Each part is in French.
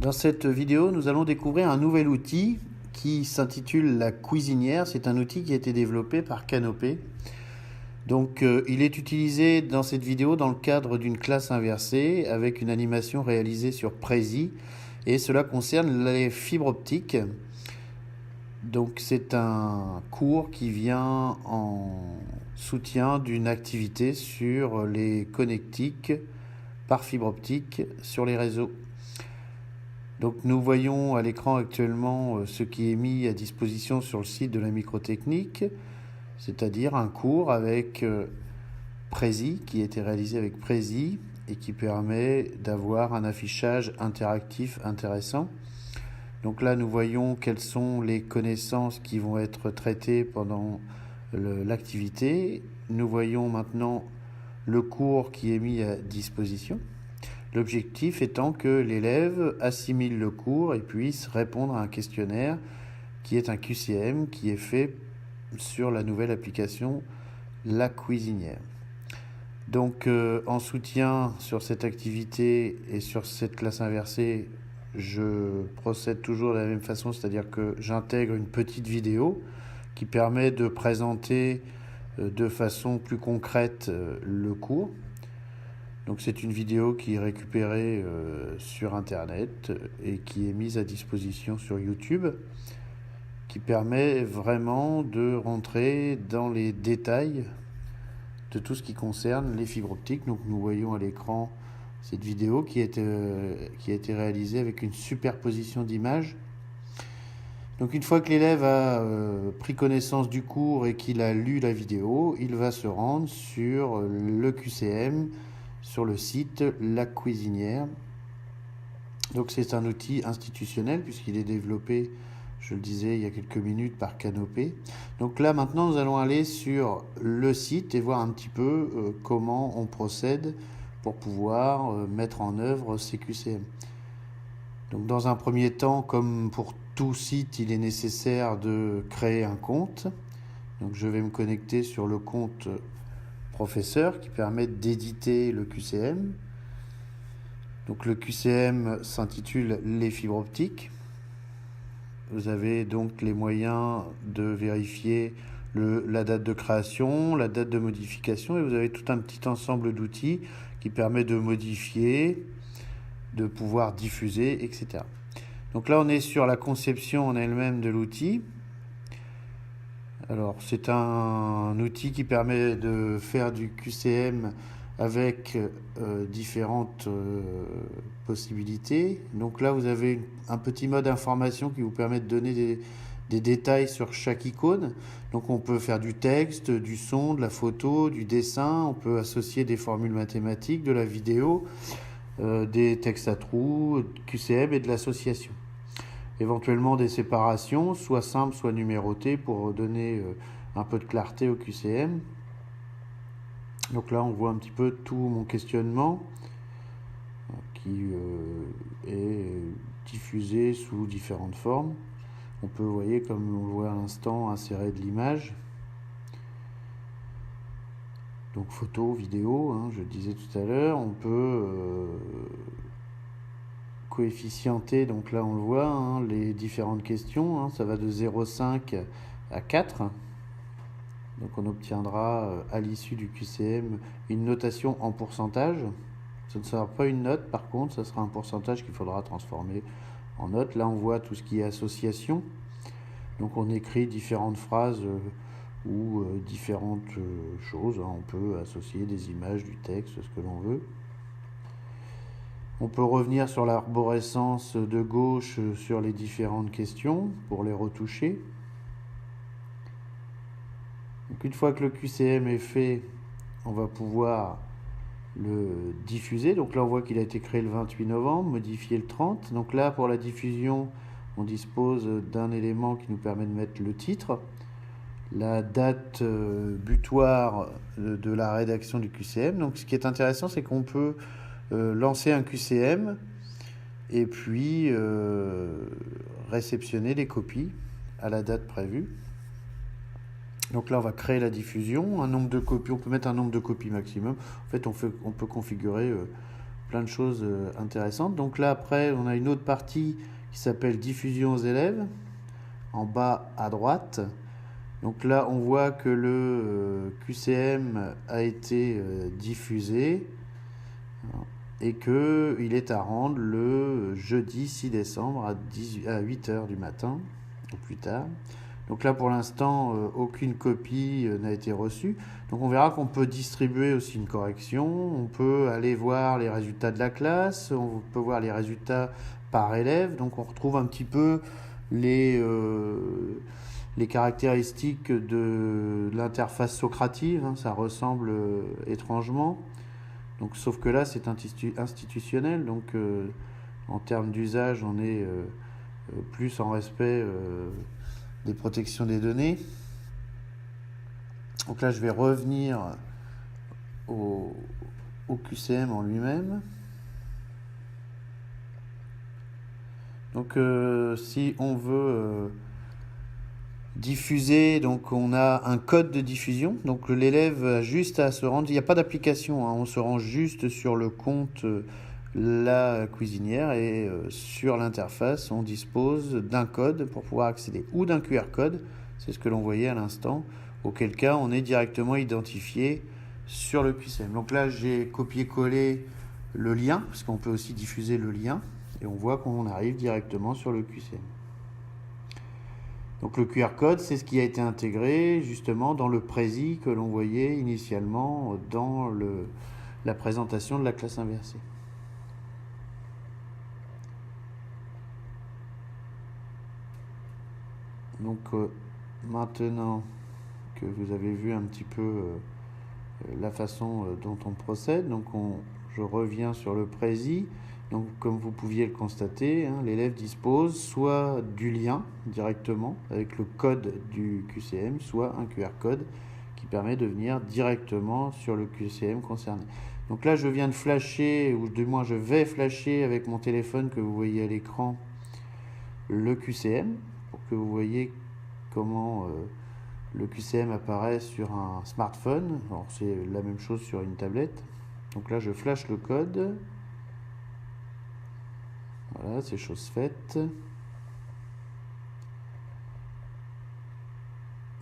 Dans cette vidéo, nous allons découvrir un nouvel outil qui s'intitule la cuisinière. C'est un outil qui a été développé par Canopé. Donc, il est utilisé dans cette vidéo dans le cadre d'une classe inversée avec une animation réalisée sur Prezi et cela concerne les fibres optiques. Donc, c'est un cours qui vient en soutien d'une activité sur les connectiques par fibre optique sur les réseaux. Donc nous voyons à l'écran actuellement ce qui est mis à disposition sur le site de la microtechnique, c'est-à-dire un cours avec Prezi, qui a été réalisé avec Prezi et qui permet d'avoir un affichage interactif intéressant. Donc là nous voyons quelles sont les connaissances qui vont être traitées pendant l'activité. Nous voyons maintenant le cours qui est mis à disposition. L'objectif étant que l'élève assimile le cours et puisse répondre à un questionnaire qui est un QCM qui est fait sur la nouvelle application La Cuisinière. Donc en soutien sur cette activité et sur cette classe inversée, je procède toujours de la même façon, c'est-à-dire que j'intègre une petite vidéo qui permet de présenter de façon plus concrète le cours. Donc c'est une vidéo qui est récupérée sur internet et qui est mise à disposition sur YouTube, qui permet vraiment de rentrer dans les détails de tout ce qui concerne les fibres optiques. Donc nous voyons à l'écran cette vidéo qui a été réalisée avec une superposition d'images. Donc une fois que l'élève a pris connaissance du cours et qu'il a lu la vidéo, il va se rendre sur le QCM, sur le site La Cuisinière. Donc c'est un outil institutionnel puisqu'il est développé, je le disais il y a quelques minutes, par Canopé. Donc là maintenant nous allons aller sur le site et voir un petit peu comment on procède pour pouvoir mettre en œuvre ces QCM. Donc dans un premier temps, comme pour tout site, il est nécessaire de créer un compte. Donc je vais me connecter sur le compte professeur qui permet d'éditer le QCM. Donc le QCM s'intitule les fibres optiques. Vous avez donc les moyens de vérifier la date de création, la date de modification et vous avez tout un petit ensemble d'outils qui permet de modifier, de pouvoir diffuser, etc. Donc là on est sur la conception en elle-même de l'outil. Alors c'est un outil qui permet de faire du QCM avec différentes possibilités. Donc là vous avez un petit mode information qui vous permet de donner des détails sur chaque icône. Donc on peut faire du texte, du son, de la photo, du dessin, on peut associer des formules mathématiques, de la vidéo, des textes à trous, QCM et de l'association. Éventuellement des séparations, soit simples, soit numérotées, pour donner un peu de clarté au QCM. Donc là, on voit un petit peu tout mon questionnement qui est diffusé sous différentes formes. On peut, vous voyez, comme on le voit à l'instant, insérer de l'image. Donc photo, vidéo, je le disais tout à l'heure. On peut coefficienter, donc là on le voit, les différentes questions, ça va de 0,5 à 4. Donc on obtiendra à l'issue du QCM une notation en pourcentage. Ce ne sera pas une note par contre, ça sera un pourcentage qu'il faudra transformer en note. Là on voit tout ce qui est association. Donc on écrit différentes phrases ou différentes choses. On peut associer des images, du texte, ce que l'on veut. On peut revenir sur l'arborescence de gauche sur les différentes questions pour les retoucher. Donc une fois que le QCM est fait, on va pouvoir le diffuser. Donc là on voit qu'il a été créé le 28 novembre, modifié le 30. Donc là pour la diffusion, on dispose d'un élément qui nous permet de mettre le titre, la date butoir de la rédaction du QCM. Donc ce qui est intéressant, c'est qu'on peut lancer un QCM et puis réceptionner les copies à la date prévue. Donc là on va créer la diffusion, un nombre de copies, on peut mettre un nombre de copies maximum. En fait on peut configurer plein de choses intéressantes. Donc là, après, on a une autre partie qui s'appelle diffusion aux élèves, en bas à droite. Donc là, on voit que le QCM a été diffusé et qu'il est à rendre le jeudi 6 décembre à 8h du matin, ou plus tard. Donc là, pour l'instant, aucune copie n'a été reçue. Donc on verra qu'on peut distribuer aussi une correction. On peut aller voir les résultats de la classe. On peut voir les résultats par élève. Donc on retrouve un petit peu les caractéristiques de l'interface socrative. Ça ressemble étrangement. Donc, sauf que là, c'est institutionnel. Donc en termes d'usage, on est plus en respect des protections des données. Donc là, je vais revenir au QCM en lui-même. Donc si on veut diffuser, donc on a un code de diffusion. Donc l'élève a juste à se rendre, il n'y a pas d'application, on se rend juste sur le compte La Cuisinière et sur l'interface, on dispose d'un code pour pouvoir accéder ou d'un QR code, c'est ce que l'on voyait à l'instant, auquel cas on est directement identifié sur le QCM. Donc là, j'ai copié-collé le lien, parce qu'on peut aussi diffuser le lien, et on voit qu'on arrive directement sur le QCM. Donc le QR code, c'est ce qui a été intégré justement dans le prési que l'on voyait initialement dans la présentation de la classe inversée. Donc maintenant que vous avez vu un petit peu la façon dont on procède, donc je reviens sur le prési. Donc comme vous pouviez le constater, l'élève dispose soit du lien directement avec le code du QCM, soit un QR code qui permet de venir directement sur le QCM concerné. Donc là, je viens de flasher, ou du moins je vais flasher avec mon téléphone que vous voyez à l'écran le QCM, pour que vous voyez comment le QCM apparaît sur un smartphone. Alors c'est la même chose sur une tablette. Donc là, je flash le code. Voilà, c'est chose faite.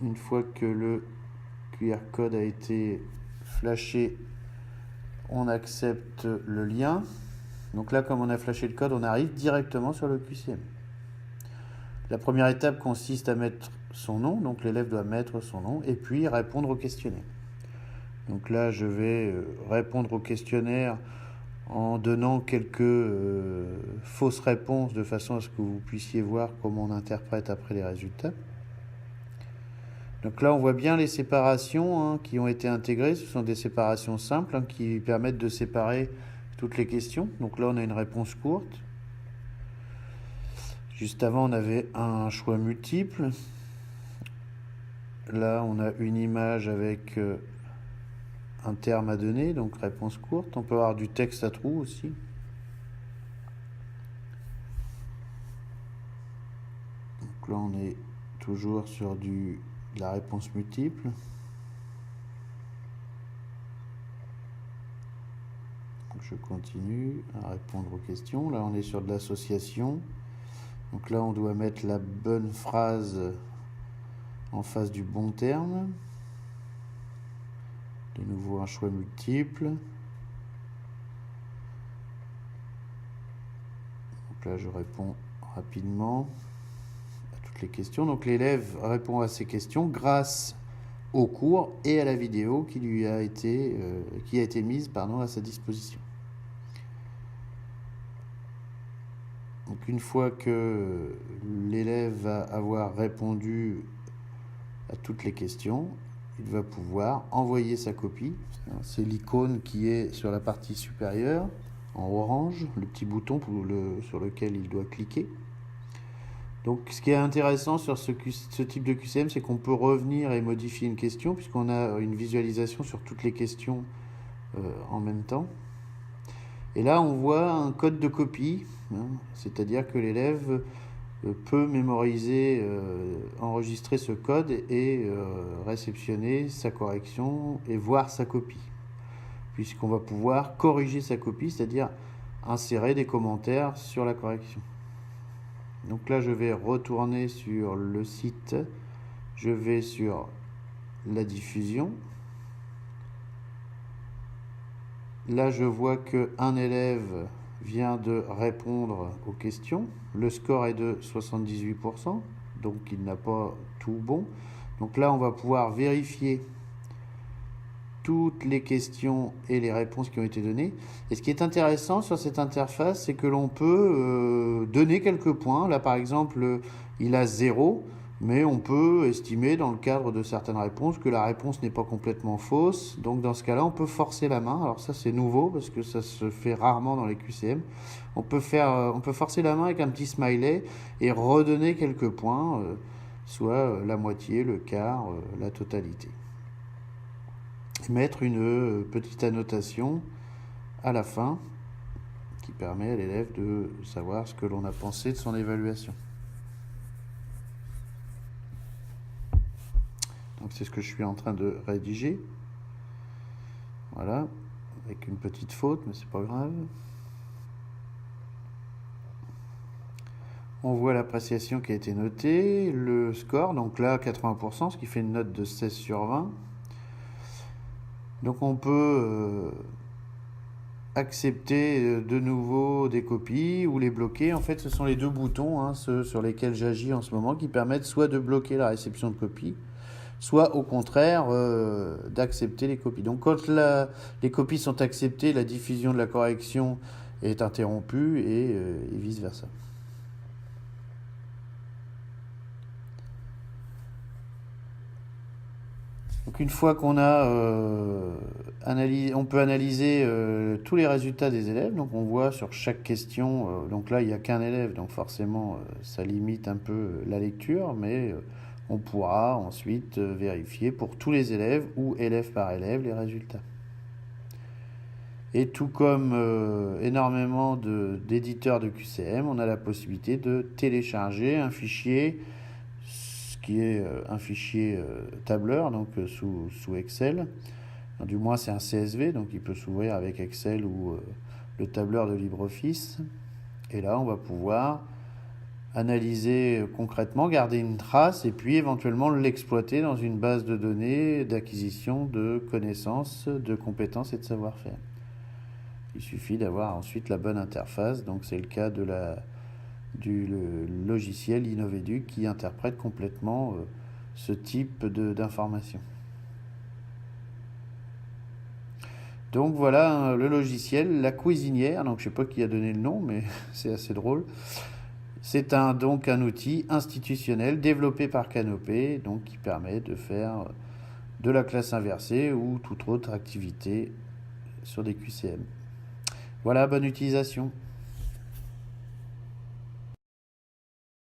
Une fois que le QR code a été flashé, on accepte le lien. Donc là, comme on a flashé le code, on arrive directement sur le QCM. La première étape consiste à mettre son nom, donc l'élève doit mettre son nom et puis répondre au questionnaire. Donc là, je vais répondre au questionnaire en donnant quelques fausses réponses de façon à ce que vous puissiez voir comment on interprète après les résultats. Donc là, on voit bien les séparations qui ont été intégrées. Ce sont des séparations simples qui permettent de séparer toutes les questions. Donc là, on a une réponse courte. Juste avant, on avait un choix multiple. Là, on a une image avec un terme à donner, donc réponse courte. On peut avoir du texte à trous aussi. Donc là, on est toujours sur de la réponse multiple. Donc je continue à répondre aux questions. Là, on est sur de l'association. Donc là, on doit mettre la bonne phrase en face du bon terme. De nouveau, un choix multiple. Donc là, je réponds rapidement à toutes les questions. Donc l'élève répond à ces questions grâce au cours et à la vidéo qui a été mise à sa disposition. Donc une fois que l'élève va avoir répondu à toutes les questions, il va pouvoir envoyer sa copie. C'est l'icône qui est sur la partie supérieure, en orange, le petit bouton sur lequel il doit cliquer. Donc ce qui est intéressant sur ce type de QCM, c'est qu'on peut revenir et modifier une question, puisqu'on a une visualisation sur toutes les questions en même temps. Et là, on voit un code de copie, c'est-à-dire que l'élève peut mémoriser, enregistrer ce code et réceptionner sa correction et voir sa copie. puisqu'on va pouvoir corriger sa copie, c'est-à-dire insérer des commentaires sur la correction. Donc là, je vais retourner sur le site, je vais sur la diffusion. Là, je vois qu'un élève vient de répondre aux questions. Le score est de 78%, donc il n'a pas tout bon. Donc là, on va pouvoir vérifier toutes les questions et les réponses qui ont été données. Et ce qui est intéressant sur cette interface, c'est que l'on peut donner quelques points. Là, par exemple, il a 0, mais on peut estimer dans le cadre de certaines réponses que la réponse n'est pas complètement fausse. Donc dans ce cas-là, on peut forcer la main. Alors ça, c'est nouveau parce que ça se fait rarement dans les QCM. On peut forcer la main avec un petit smiley et redonner quelques points, soit la moitié, le quart, la totalité. Mettre une petite annotation à la fin qui permet à l'élève de savoir ce que l'on a pensé de son évaluation. Donc c'est ce que je suis en train de rédiger. Voilà, avec une petite faute, mais c'est pas grave. On voit l'appréciation qui a été notée, le score, donc là 80%, ce qui fait une note de 16 sur 20. Donc on peut accepter de nouveau des copies ou les bloquer. En fait, ce sont les deux boutons, ceux sur lesquels j'agis en ce moment, qui permettent soit de bloquer la réception de copies, soit au contraire d'accepter les copies. Donc quand les copies sont acceptées, la diffusion de la correction est interrompue et vice-versa. Donc une fois qu'on a on peut analyser tous les résultats des élèves. Donc on voit sur chaque question, donc là il n'y a qu'un élève, donc forcément ça limite un peu la lecture, mais on pourra ensuite vérifier pour tous les élèves ou élève par élève les résultats. Et tout comme énormément d'éditeurs de QCM, on a la possibilité de télécharger un fichier qui est un fichier tableur, donc sous Excel. Du moins c'est un CSV, donc il peut s'ouvrir avec Excel ou le tableur de LibreOffice. Et là on va pouvoir analyser concrètement, garder une trace et puis éventuellement l'exploiter dans une base de données d'acquisition de connaissances, de compétences et de savoir-faire. Il suffit d'avoir ensuite la bonne interface, donc c'est le cas de du logiciel Innoveduc qui interprète complètement ce type d'information. Donc voilà le logiciel, la cuisinière, donc je ne sais pas qui a donné le nom, mais c'est assez drôle. C'est donc un outil institutionnel développé par Canopé, donc qui permet de faire de la classe inversée ou toute autre activité sur des QCM. Voilà, bonne utilisation.